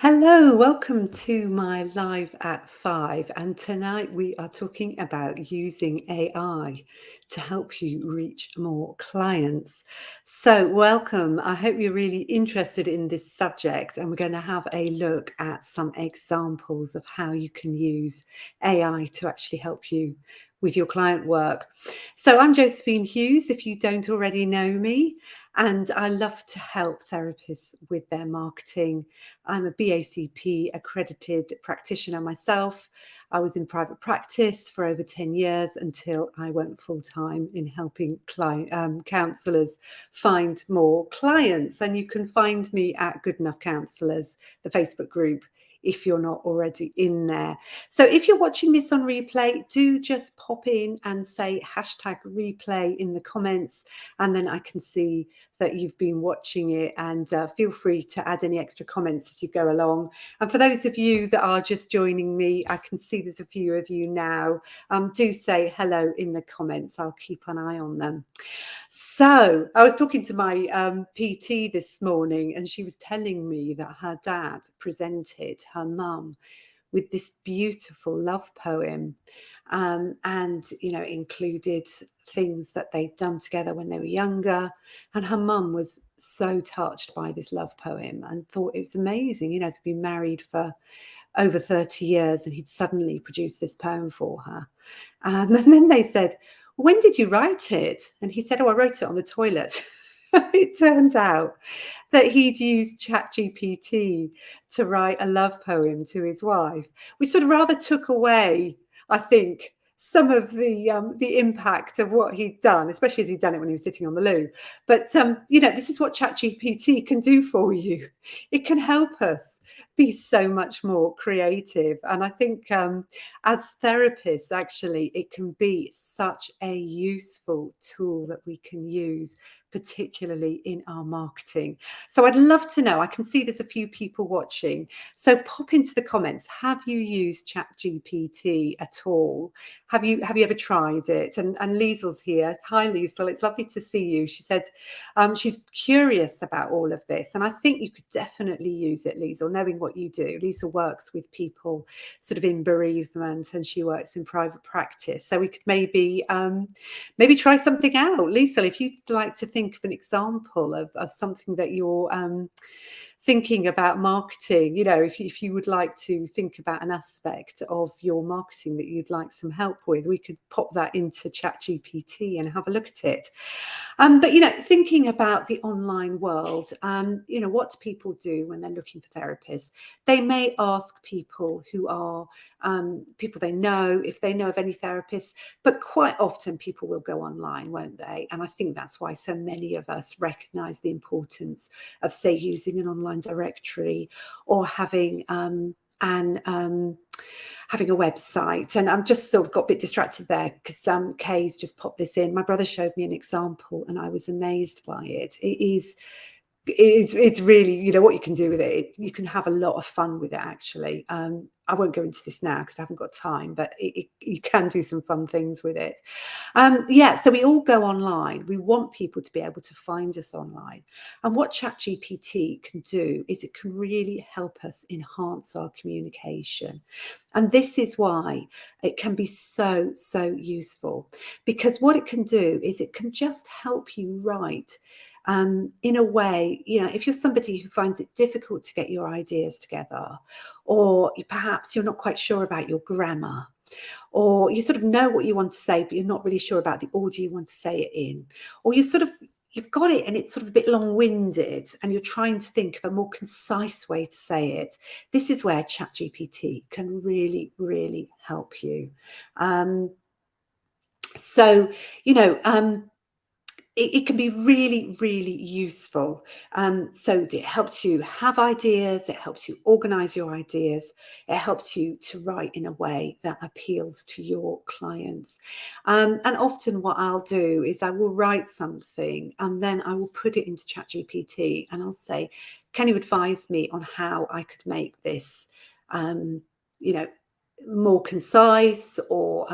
Hello, welcome to my live at 5. And tonight we are talking about using AI to help you reach more clients. So, welcome. I hope you're really interested in this subject, and we're going to have a look at some examples of how you can use AI to actually help you with your client work. So, I'm Josephine Hughes, if you don't already know me, and I love to help therapists with their marketing. I'm a BACP accredited practitioner myself. I was in private practice for over 10 years until I went full time in helping counsellors find more clients. And you can find me at Good Enough Counsellors, the Facebook group, if you're not already in there. So if you're watching this on replay, do just pop in and say hashtag replay in the comments, and then I can see that you've been watching it, and feel free to add any extra comments as you go along. And for those of you that are just joining me, I can see there's a few of you now. Do say hello in the comments. I'll keep an eye on them. So I was talking to my PT this morning, and she was telling me that her dad presented her mum with this beautiful love poem, and included things that they'd done together when they were younger. And her mum was so touched by this love poem and thought it was amazing. They'd been married for over 30 years, and he'd suddenly produced this poem for her. And then they said, "When did you write it?" And he said, "Oh, I wrote it on the toilet." It turned out that he'd used ChatGPT to write a love poem to his wife, which sort of rather took away, I think, some of the impact of what he'd done, especially as he'd done it when he was sitting on the loo. But this is what ChatGPT can do for you. It can help us be so much more creative, and I think as therapists, actually, it can be such a useful tool that we can use, particularly in our marketing. So I'd love to know. I can see there's a few people watching. So pop into the comments. Have you used ChatGPT at all? Have you ever tried it? And Liesel's here. Hi, Liesel. It's lovely to see you. She said she's curious about all of this. And I think you could definitely use it, Liesel, knowing what you do. Liesel works with people sort of in bereavement, and she works in private practice. So we could maybe try something out. Liesel, if you'd like to think of an example of something that you're thinking about marketing, if you would like to think about an aspect of your marketing that you'd like some help with, we could pop that into ChatGPT and have a look at it. But thinking about the online world, what do people do when they're looking for therapists? They may ask people who are people they know, if they know of any therapists, but quite often people will go online, won't they? And I think that's why so many of us recognize the importance of, say, using an online directory, or having having a website. And I'm just sort of got a bit distracted there because Kay's just popped this in. My brother showed me an example and I was amazed by it. It's really, what you can do with it. You can have a lot of fun with it, actually. I won't go into this now because I haven't got time, but you can do some fun things with it. So we all go online. We want people to be able to find us online. And what ChatGPT can do is it can really help us enhance our communication. And this is why it can be so, so useful, because what it can do is it can just help you write in a way, if you're somebody who finds it difficult to get your ideas together, or perhaps you're not quite sure about your grammar, or you sort of know what you want to say, but you're not really sure about the order you want to say it in, or you've got it and it's sort of a bit long-winded and you're trying to think of a more concise way to say it. This is where ChatGPT can really, really help you. So, it can be really, really useful. So it helps you have ideas, it helps you organize your ideas, it helps you to write in a way that appeals to your clients. And often what I'll do is I will write something and then I will put it into ChatGPT and I'll say, can you advise me on how I could make this, more concise, or,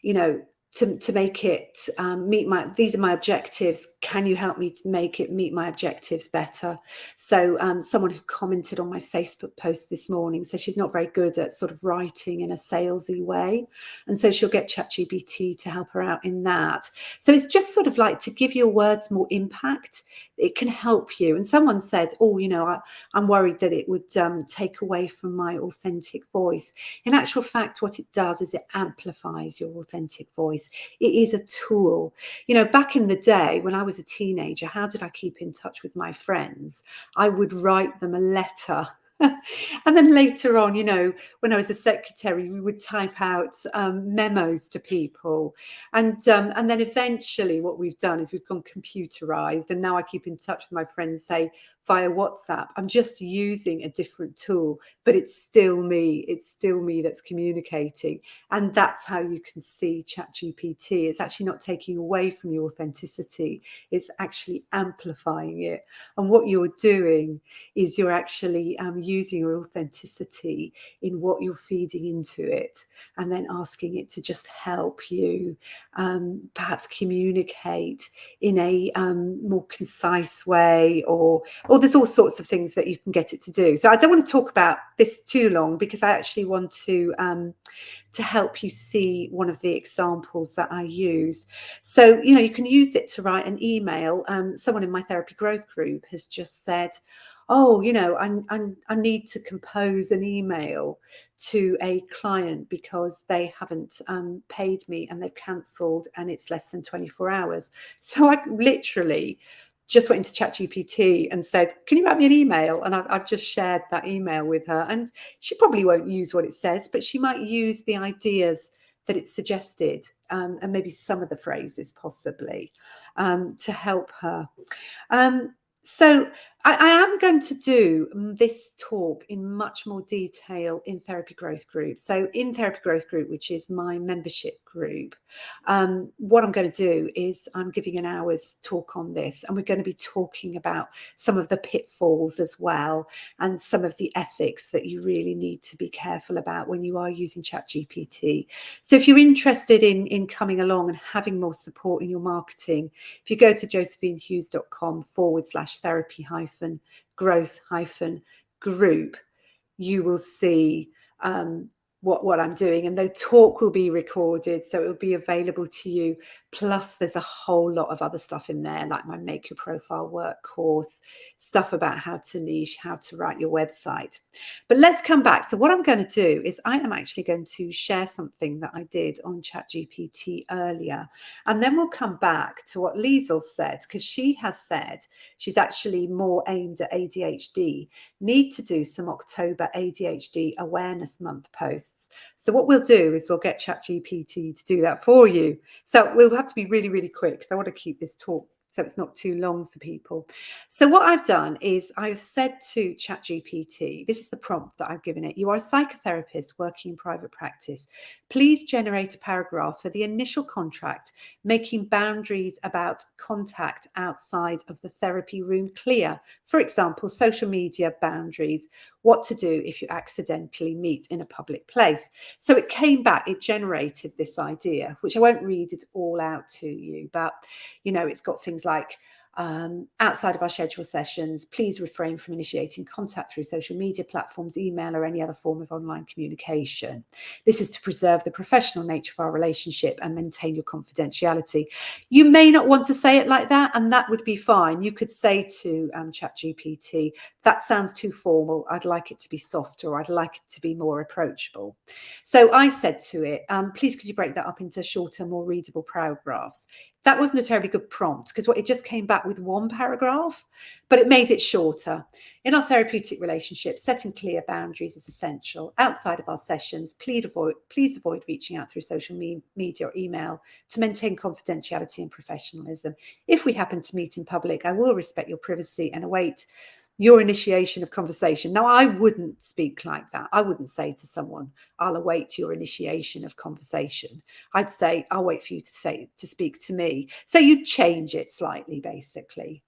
you know, to make it meet these are my objectives. Can you help me to make it meet my objectives better? So someone who commented on my Facebook post this morning says she's not very good at sort of writing in a salesy way. And so she'll get ChatGPT to help her out in that. So it's just sort of like to give your words more impact. It can help you. And someone said, oh, I'm worried that it would take away from my authentic voice. In actual fact, what it does is it amplifies your authentic voice. It is a tool. Back in the day when I was a teenager, how did I keep in touch with my friends? I would write them a letter. And then later on, when I was a secretary, we would type out memos to people. And then eventually what we've done is we've gone computerized. And now I keep in touch with my friends, say, via WhatsApp. I'm just using a different tool, but it's still me. It's still me that's communicating. And that's how you can see ChatGPT. It's actually not taking away from your authenticity. It's actually amplifying it. And what you're doing is you're actually using your authenticity in what you're feeding into it, and then asking it to just help you perhaps communicate in a more concise way, or there's all sorts of things that you can get it to do. So I don't want to talk about this too long, because I actually want to help you see one of the examples that I used. So, you can use it to write an email. Someone in my therapy growth group has just said, oh, I need to compose an email to a client because they haven't paid me and they've cancelled and it's less than 24 hours. So I literally just went into ChatGPT and said, can you write me an email? And I've just shared that email with her. And she probably won't use what it says, but she might use the ideas that it suggested, and maybe some of the phrases possibly, to help her. So I am going to do this talk in much more detail in Therapy Growth Group. So in Therapy Growth Group, which is my membership group, what I'm going to do is I'm giving an hour's talk on this, and we're going to be talking about some of the pitfalls as well, and some of the ethics that you really need to be careful about when you are using ChatGPT. So if you're interested in coming along and having more support in your marketing, if you go to josephinehughes.com/therapy-growth-group, you will see what I'm doing, and the talk will be recorded, so it will be available to you. Plus there's a whole lot of other stuff in there, like my Make Your Profile Work course, stuff about how to niche, how to write your website. But let's come back. So what I'm going to do is I am actually going to share something that I did on ChatGPT earlier, and then we'll come back to what Liesl said, because she has said she's actually more aimed at ADHD, need to do some October ADHD Awareness Month posts. So what we'll do is we'll get ChatGPT to do that for you. So we'll have to be really, really quick, because I want to keep this talk so it's not too long for people. So what I've done is I've said to ChatGPT, this is the prompt that I've given it: you are a psychotherapist working in private practice. Please generate a paragraph for the initial contract, making boundaries about contact outside of the therapy room clear. For example, social media boundaries, what to do if you accidentally meet in a public place. So it came back, it generated this idea, which I won't read it all out to you, but it's got things like, outside of our scheduled sessions, please refrain from initiating contact through social media platforms, email, or any other form of online communication. This is to preserve the professional nature of our relationship and maintain your confidentiality. You may not want to say it like that, and that would be fine. You could say to ChatGPT, that sounds too formal. I'd like it to be softer, or I'd like it to be more approachable. So I said to it, please could you break that up into shorter, more readable paragraphs? That wasn't a terribly good prompt, because it just came back with one paragraph, but it made it shorter. In our therapeutic relationship, setting clear boundaries is essential. Outside of our sessions, please avoid reaching out through social media or email to maintain confidentiality and professionalism. If we happen to meet in public, I will respect your privacy and await your initiation of conversation. Now, I wouldn't speak like that. I wouldn't say to someone, I'll await your initiation of conversation. I'd say, I'll wait for you to speak to me. So you change it slightly, basically.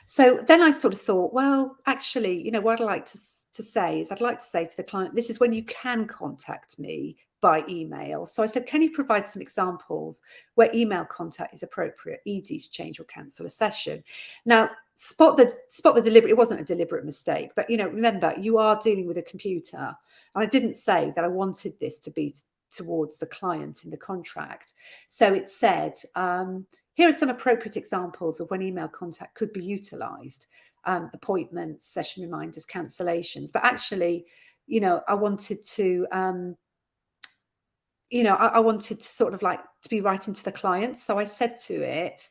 So then I sort of thought, well, actually, what I'd like to say is I'd like to say to the client, this is when you can contact me. by email. So I said, can you provide some examples where email contact is appropriate, e.g. to change or cancel a session? Now, spot the deliberate. It wasn't a deliberate mistake, but remember, you are dealing with a computer, and I didn't say that I wanted this to be towards the client in the contract. So it said, here are some appropriate examples of when email contact could be utilized: appointments, session reminders, cancellations. But actually, I wanted to I wanted to sort of like to be writing to the client. So I said to it,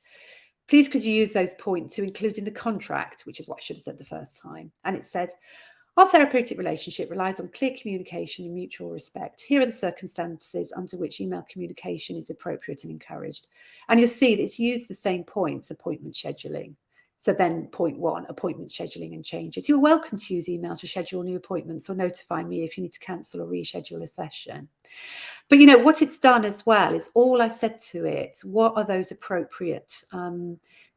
please could you use those points to include in the contract, which is what I should have said the first time. And it said, our therapeutic relationship relies on clear communication and mutual respect. Here are the circumstances under which email communication is appropriate and encouraged. And you'll see that it's used the same points: appointment scheduling. So then point 1, appointment scheduling and changes. You're welcome to use email to schedule new appointments or notify me if you need to cancel or reschedule a session. But what it's done as well is, all I said to it, what are those appropriate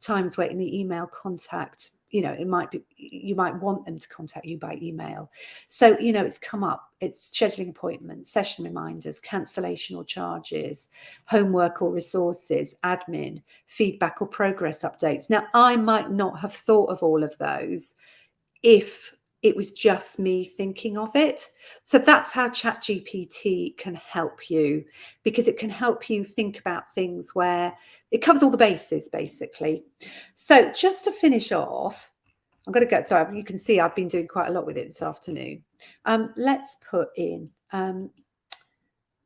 times where in the email contact, it might be, you might want them to contact you by email. So, it's come up, it's scheduling appointments, session reminders, cancellation or charges, homework or resources, admin, feedback or progress updates. Now, I might not have thought of all of those if it was just me thinking of it. So that's how ChatGPT can help you, because it can help you think about things where it covers all the bases, basically. So just to finish off, I'm going to go, sorry, you can see I've been doing quite a lot with it this afternoon. Let's put in,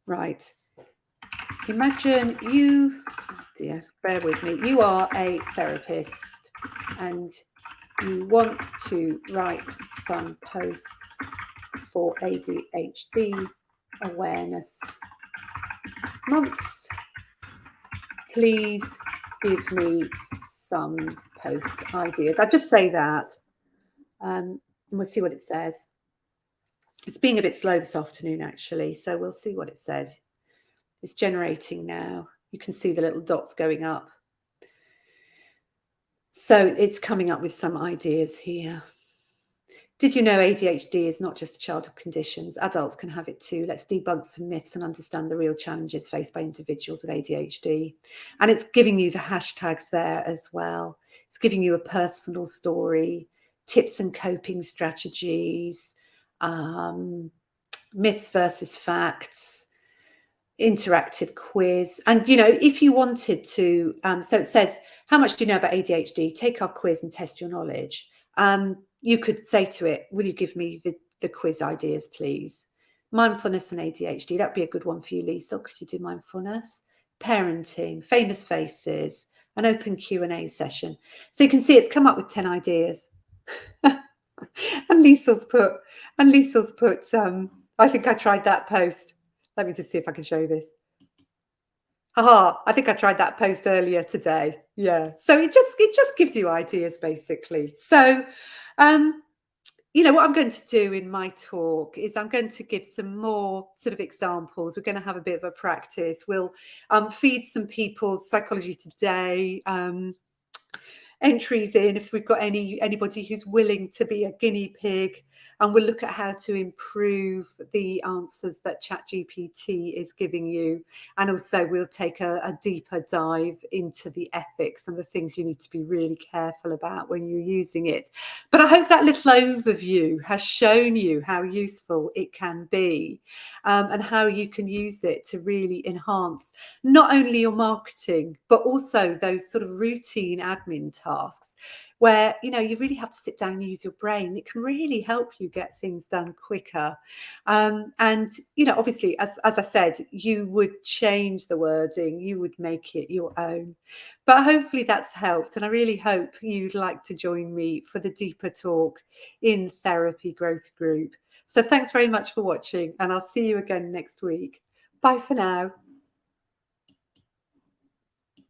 right, imagine you, dear, bear with me, you are a therapist and you want to write some posts for ADHD Awareness Month. Please give me some post ideas. I just say that, and we'll see what it says. It's being a bit slow this afternoon, actually, so we'll see what it says. It's generating now. You can see the little dots going up. So it's coming up with some ideas here. Did you know ADHD is not just a childhood condition? Adults can have it too. Let's debunk some myths and understand the real challenges faced by individuals with ADHD. And it's giving you the hashtags there as well. It's giving you a personal story, tips and coping strategies, myths versus facts, interactive quiz. And, if you wanted to, so it says, how much do you know about ADHD? Take our quiz and test your knowledge. You could say to it, will you give me the quiz ideas, please? Mindfulness and ADHD, that'd be a good one for you, Lisa, because you do mindfulness. Parenting, famous faces, an open Q&A session. So you can see it's come up with 10 ideas. and Lisa's put, I think I tried that post. Let me just see if I can show this. I think I tried that post earlier today. Yeah. So it just gives you ideas, basically. So, what I'm going to do in my talk is I'm going to give some more sort of examples. We're going to have a bit of a practice. We'll feed some people's Psychology Today entries in if we've got anybody who's willing to be a guinea pig, and we'll look at how to improve the answers that ChatGPT is giving you, and also we'll take a deeper dive into the ethics and the things you need to be really careful about when you're using it. But I hope that little overview has shown you how useful it can be, and how you can use it to really enhance not only your marketing but also those sort of routine admin tasks where you really have to sit down and use your brain. It can really help you get things done quicker, and obviously, as I said, you would change the wording, you would make it your own. But hopefully that's helped, and I really hope you'd like to join me for the deeper talk in Therapy Growth Group. So thanks very much for watching, and I'll see you again next week. Bye for now.